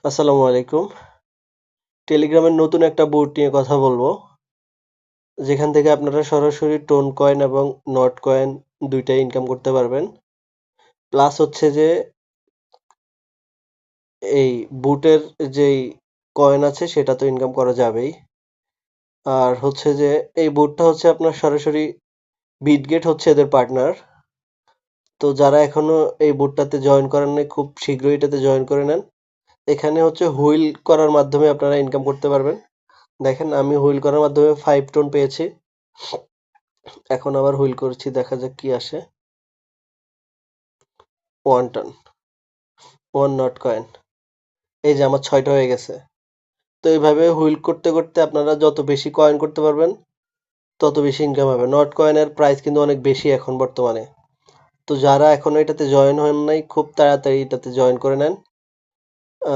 আসসালামু আলাইকুম। টেলিগ্রামের নতুন একটা বোর্ড নিয়ে কথা বলবো। যেখান থেকে আপনারা সরাসরি টোন কয়েন এবং নট কয়েন ২ টাই ইনকাম করতে পারবেন। প্লাস হচ্ছে যে এই বুটের যেই কয়েন আছে সেটা তো ইনকাম করা যাবেই। আর হচ্ছে যে এই বুটটা হচ্ছে আপনার সরাসরি বিটগেট হচ্ছে এদের পার্টনার। তো যারা এখনো এই বুটটাতে জয়েন করেন নাই খুব শীঘ্রই এটাতে জয়েন করে নেন। এখানে হচ্ছে হুইল করার মাধ্যমে আপনারা ইনকাম করতে পারবেন। দেখেন আমি হুইল করার মাধ্যমে 5 টোন পেয়েছি। এখন আবার হুইল করছি দেখা যাক কি আসে। 1 টন, 1 নট কয়েন। এই যে আমার ৬ টা হয়ে গেছে। তো এইভাবে হুইল করতে, করতে আপনারা যত বেশি কয়েন করতে পারবেন, তত বেশি ইনকাম হবে। নট কয়েনের প্রাইস কিন্তু অনেক বেশি এখন বর্তমানে। তো যারা এখনো এটাতে জয়েন হন নাই, খুব তাড়াতাড়ি এটাতে জয়েন করে নেন। আ